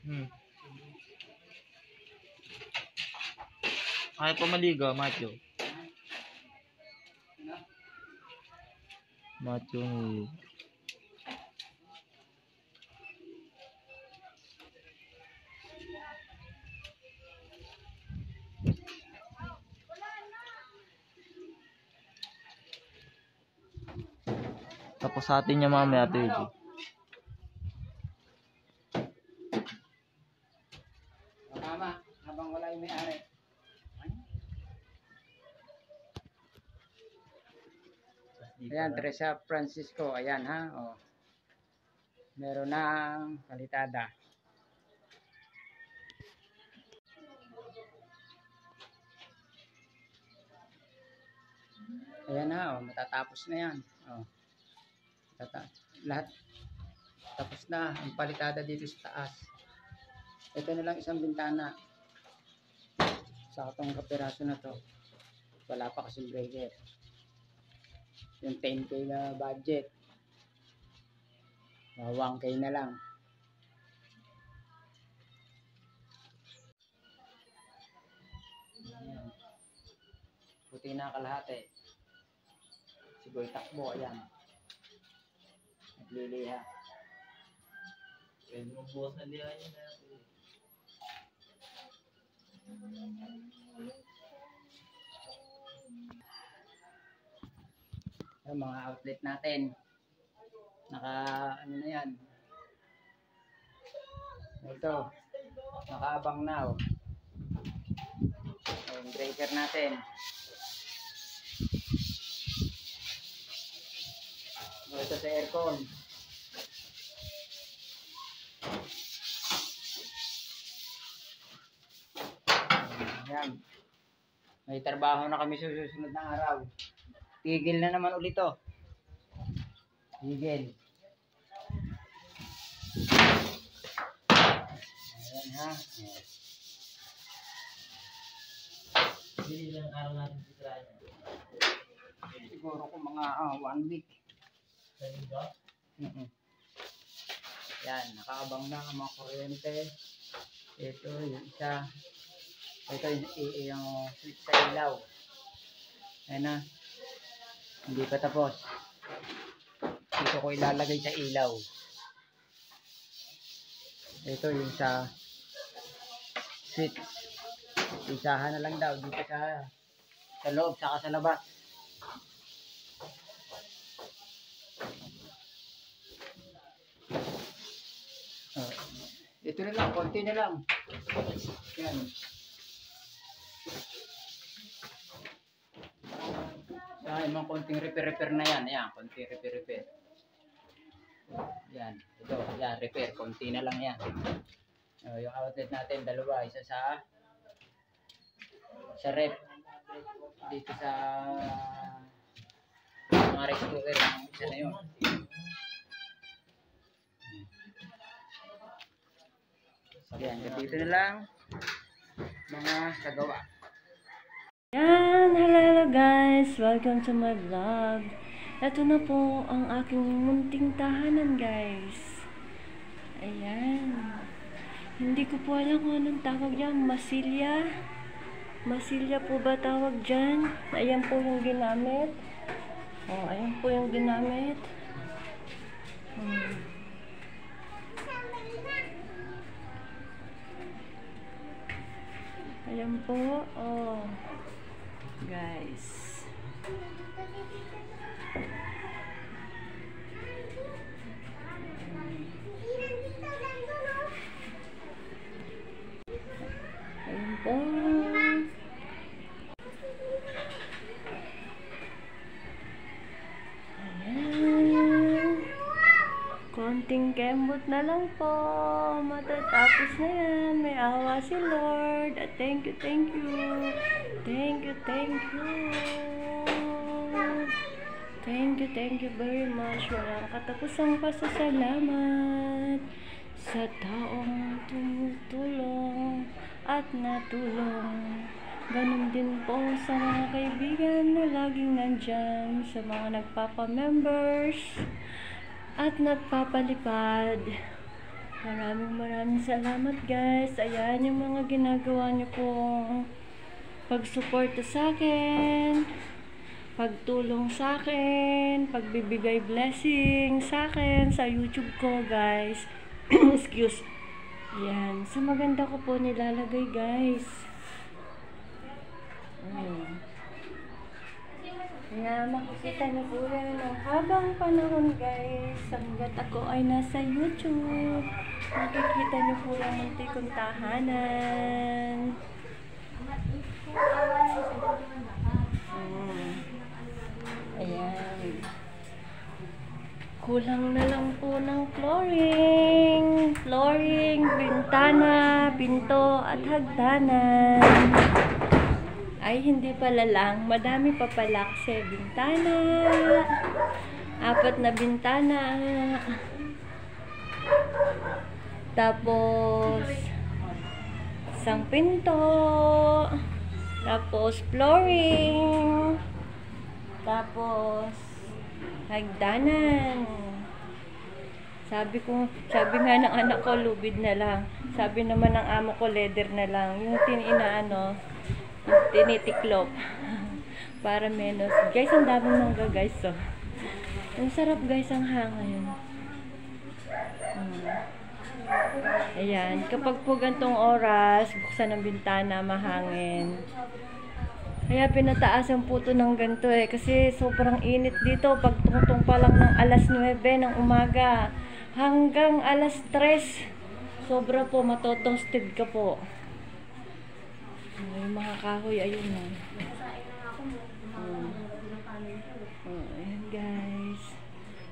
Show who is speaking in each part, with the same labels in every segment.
Speaker 1: Hmm. Ayaw pa maligo, Macho. Macho ni. Tapos sa atin niya mamaya, Teddy.
Speaker 2: Tama, habang wala yung may-ari. Ayan, Teresa Francisco. Ayan ha. Oh. Meron ng kalitada. Ayan ha. Oh. Matatapos na yan. Oh. Lahat. Tapos na. Ang palitada dito sa taas. Ito na lang isang bintana. Sa itong kapiraso na to. Wala pa kasing breaker. Yung 10K na budget. 1K na lang. Ayan. Puti na kalahati. Sigoy takbo. Ayan. Nagliliha.
Speaker 1: Pwede mong bukas na liha niya na.
Speaker 2: Yung mga outlet natin. Ano na yan. Ito. Nakaabang na. Oh. Yung breaker natin. Ito sa aircon. Ayan. May trabaho na kami sa susunod na araw. Tigil na naman ulit to. Tigil. Ayan ha.
Speaker 1: Hindi lang araw natin titrayan.
Speaker 2: Siguro ko mga 1 week.
Speaker 1: Sa'yo ba?
Speaker 2: Yan, nakaabang na ang mga kuryente. Ito yung isa. Ito yung switch sa ilaw. Ayan na. Hindi pa tapos. Dito ko ilalagay sa ilaw. Ito yung sa switch. Isahan na lang daw dito sa loob saka sa labas. Ito na lang, konti na lang. Yan. Yan, mga konting repair na yan. Ayan, konting repair. Yan, ito, yan, repair. Konti na lang yan. Yung outlet natin, dalawa. Isa sa rep. Dito sa mga rice cooker. Isa na yun. Yan, dito na lang mga kagawa.
Speaker 3: Yan, hello guys! Welcome to my vlog. Ito na po ang aking munting tahanan guys. Ayan. Hindi ko po alam kung anong tawag dyan. Masilya. Masilya po ba tawag dyan? Ayan po yung ginamit. Oh, ayan po yung ginamit. Ayan po. Oh. Guys. Ayan po. Ayan. Konting kembot na lang po. Matatapos na yan. May awa si Lord. At thank you. Thank you. Thank you very much. Walang katapusang pasasalamat sa taong tumutulong at natulong. Ganun din po sa mga kaibigan na laging nandyan, sa mga nagpapa-members at nagpapalipad. Maraming salamat guys. Ayan yung mga ginagawa niyo pong pagsuporta sa akin, pagtulong sa akin, pagbibigay blessing sa akin sa YouTube ko guys. Excuse. Yan. Sa maganda ko po nilalagay guys. Kaya makikita niyo po yan habang panahon guys. Hanggat ako ay nasa YouTube, makikita niyo po yung munti kong tahanan. Ayan. Kulang na lang po ng flooring, bintana, pinto at hagdanan. Ay, hindi pala lang. Madami pa pala kasi bintana. 4 na bintana. Tapos, isang pinto. Tapos, flooring. Tapos, hagdanan. Sabi nga ng anak ko, lubid na lang. Sabi naman ng amo ko, leather na lang. Yung tinitiklop para menos. Guys, ang daming mangga guys. So, ang sarap guys ang hangin. Ayan, kapag po gantong oras, buksan ang bintana, mahangin. Kaya pinataasan po ito ng ganito kasi sobrang init dito. Pag tungtong pa lang ng alas 9 ng umaga hanggang alas 3, sobra po, matotosted ka po. Yung mga kahoy, ayun na. Ayan guys.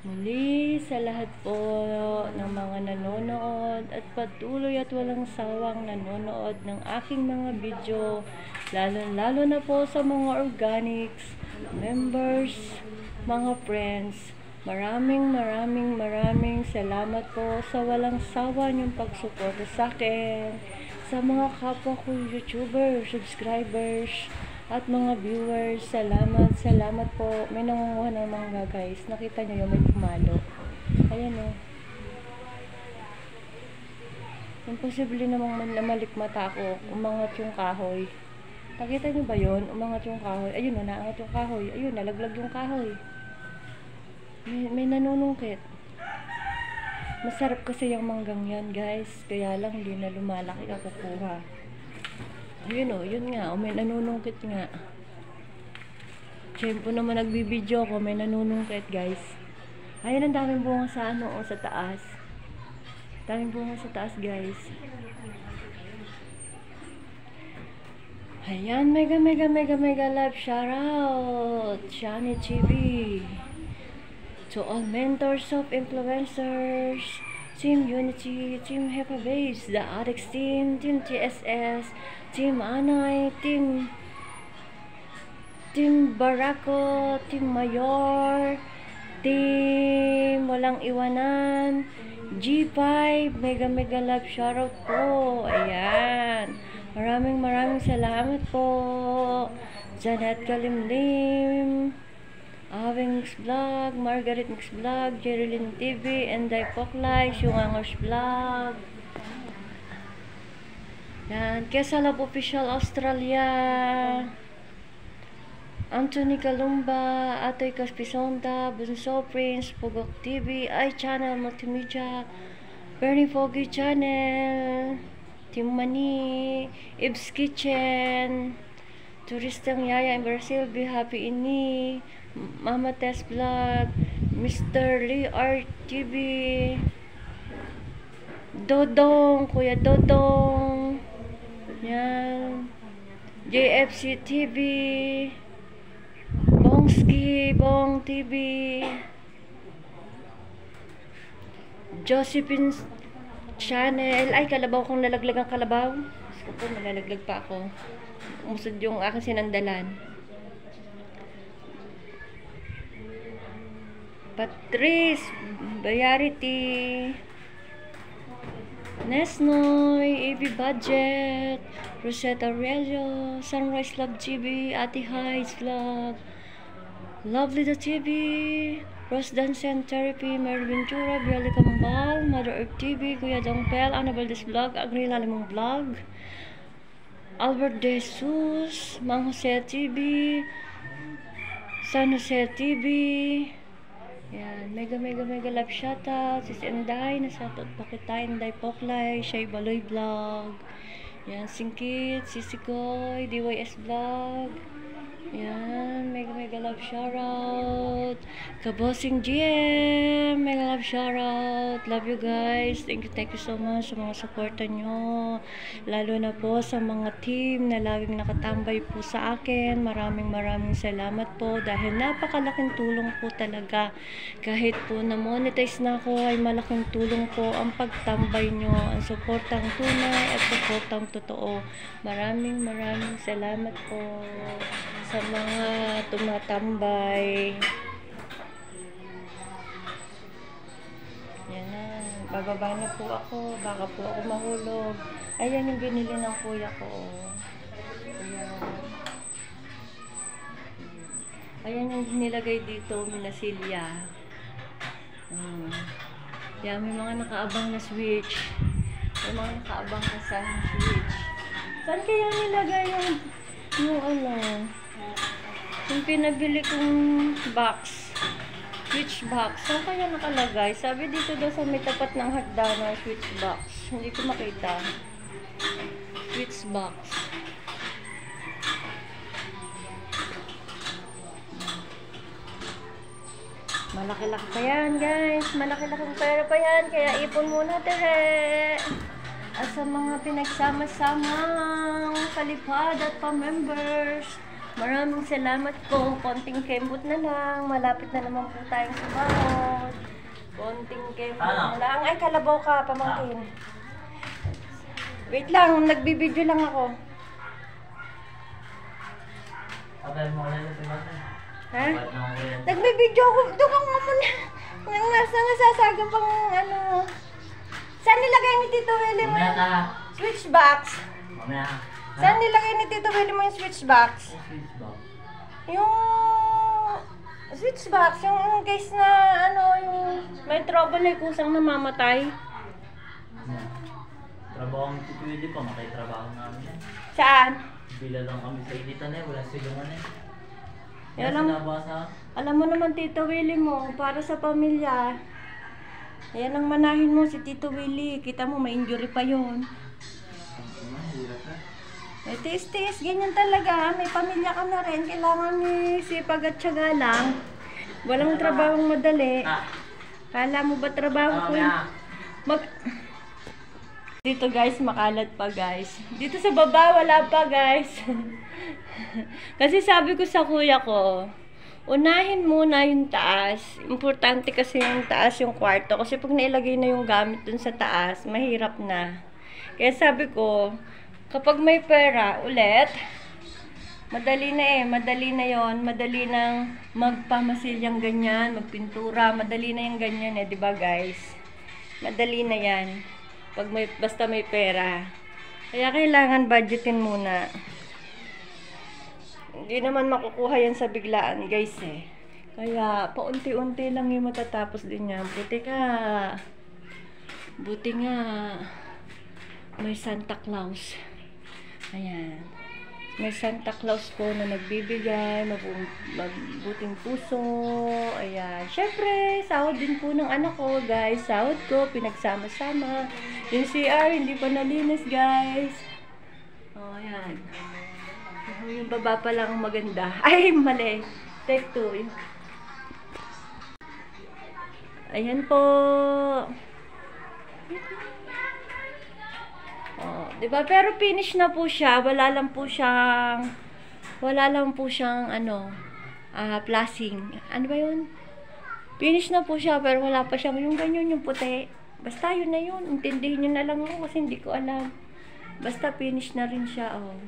Speaker 3: Muli sa lahat po ng mga nanonood at patuloy at walang sawang nanonood ng aking mga video. Lalo na po sa mga organics, members, mga friends. Maraming salamat po sa walang sawa niyong pagsuporta sa akin. Sa mga kapwa ko YouTuber, subscribers, at mga viewers, salamat po. May nangunguha ng mangga guys. Nakita nyo yung may pumalo. Ayan o. Imposible namang namalikmata ako. Umangat yung kahoy. Nakita nyo ba yun? Umangat yung kahoy. Ayun o, naangat yung kahoy. Ayun, nalaglag yung kahoy. May nanunungkit. Masarap kasi yung manggang yan guys. Kaya lang hindi na lumalaki ako kuha. Ayun o, yun nga. O, may nanunungkit nga. Siyempre naman nagbibideo ko. May nanunungkit guys. Ayun, ang daming bunga sa sa taas. Daming bunga sa taas guys. Ayan, mega love shoutout Shani TV. To all mentors of influencers, Team Unity, Team Hepa Base, the Addicts Team, Team TSS, Team Anay, Team Barako, Team Mayor, Team Walang Iwanan, G5, mega love shoutout po. Ayan. Maraming salamat po. Janet Kalimlim, Awing Mix Vlog, Margaret Mix Vlog, Jerilyn TV, Enday Poklay, Shungangos Vlog. Yan, Kesalab Official Australia, Anthony Kalumba, Atoy Caspisonda, Bunso Prince, Pugok TV, iChannel Multimedia, Bernie Foggy Channel, Team Mani, Ibs Kitchen, Turistang Yaya in Brazil, Be Happy Ini, Mama Tess Vlog, Mr. Lee Art TV, Dodong, Kuya Dodong, yan, JFC TV, Bongski, Bong TV, Josephine's Channel. Ay, kalabaw kong nalaglag ang kalabaw. Gusto ko po, malalaglag pa ako. Umusod yung aking sinandalan. Patrice Bayarity, Nesnoy, AB Budget, Rosetta Aurelio, Sunrise Love GB, Ate Highs Vlog, Lovely the TV, Rose Dance and Therapy, Mary Ventura, Biali Kambal, Mother Earth TV, Kuya Dongpel, Annabel Des Vlog, Agri Lalimong Vlog, Albert De Jesus, Mang Jose TV, San Jose TV, yan, mega love shoutout, Sis Enday, nasatot pa kita, Enday Poklay, Shay Baloy Vlog, yan, Singkit, Sisi Koy, DYS Vlog, yan, mega love shoutout, Kabosing GM, mega love shoutout, love you guys, thank you so much sa mga suporta nyo, lalo na po sa mga team na laging nakatambay po sa akin, maraming salamat po, dahil napakalaking tulong po talaga, kahit po na-monetize na ako, ay malaking tulong po ang pagtambay nyo, ang suportang tunay at suportang totoo, maraming salamat po sa mga tumatambay. Yan na, bababa na po ako, baka po ako mahulog. Ayan yung binili ng kuya ko. Ayan yung nilagay dito, minasilya. Yan, may mga nakaabang na switch. May mga nakaabang na switch. Saan kaya nilagay yung ano? Yung pinabili kong box, switch box, saan kaya nakalagay? Sabi dito daw sa may tapat ng hagdanan, switch box. Hindi ko makita. Switch box. Malaki-laki pa yan, guys. Malaki-laking pera pa yan. Kaya ipon muna, tere. At sa mga pinagsama-samang kalipad at pa-members, maraming salamat po. Konting kembot na lang. Malapit na naman po tayong sumahod. Konting kembot na lang. Ay, kalabaw ka, pamangkin. Wait lang, nagbibideo lang ako.
Speaker 1: Abay mo lang ito natin.
Speaker 3: Ha? Nagbibideo ako. Doon ka nga muna. Nang nasasagang pang ano. Saan nilagay ni Tito Willie mo yung switch box? Saan nilagay ni Tito Willie mo yung switch box? Yung switch box, yung case na ano, yung may trouble ay kusang namamatay.
Speaker 1: Trabaho ng Tito Willie pa, makaitrabaho namin yan.
Speaker 3: Saan?
Speaker 1: Bila lang kami sa editan eh, wala silungan eh.
Speaker 3: Alam mo naman Tito Willie mo, para sa pamilya. Ayan ang manahin mo si Tito Willie. Kita mo, may injury pa yun. Tiis-tiis, ganyan talaga. May pamilya ka na rin. Kailangan sipag at tiyaga lang. Walang trabahong madali. Kala mo ba trabaho ko yun? Dito guys, makalat pa guys. Dito sa baba, wala pa guys. Kasi sabi ko sa kuya ko, unahin muna yung taas. Importante kasi yung taas, yung kwarto. Kasi pag nailagay na yung gamit dun sa taas, mahirap na. Kaya sabi ko, kapag may pera ulit, madali na yon, madali nang magpamasilyang ganyan, magpintura, madali na yung ganyan eh, di ba guys? Madali na yan. Pag basta may pera. Kaya kailangan budgetin muna. Hindi naman makukuha yan sa biglaan guys eh. Kaya paunti-unti lang yung matatapos din yan. Buti nga may Santa Claus. Ayan. May Santa Claus po na nagbibigay, mabuting puso. Ayan. Syempre, sahod din po ng anak ko, guys. Sahod ko, pinagsama-sama. Yung CR, hindi pa nalinis, guys. Oh, ayan. Yung baba pa lang maganda. Ay, mali. Take 2. Ayan po. Oh, 'di ba? Pero finish na po siya. Wala lang po siyang ano, flashing. Ano ba 'yun? Finish na po siya pero wala pa siyang yung ganyan yung puti. Basta yun na yun. Intindihin niyo na lang ako kasi hindi ko alam. Basta finish na rin siya, oh.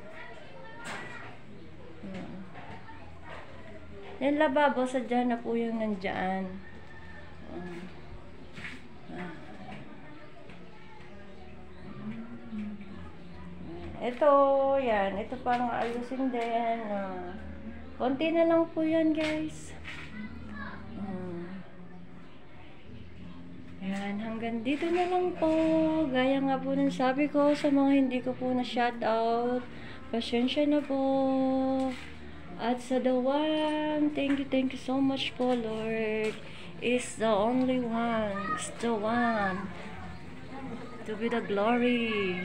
Speaker 3: Yan lababo, sadya na po yung nandiyan. Ito, yan. Ito pang ayusin din. Konti na lang po yan, guys. Ayan, hanggang dito na lang po. Gaya nga po ng sabi ko sa mga hindi ko po na shoutout. Pasensya na po. At sa the one, thank you so much po, Lord. Is the only one, is the one. To be the glory.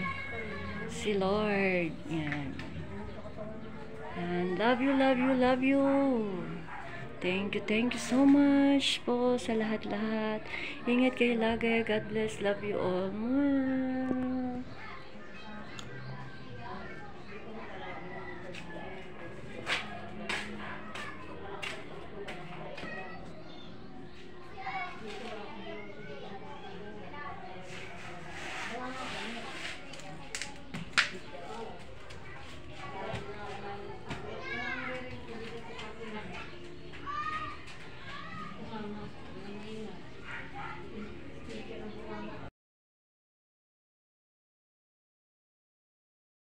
Speaker 3: Si Lord. Yan. And love you. Thank you so much po sa lahat-lahat. Ingat kayo lagi. God bless. Love you all.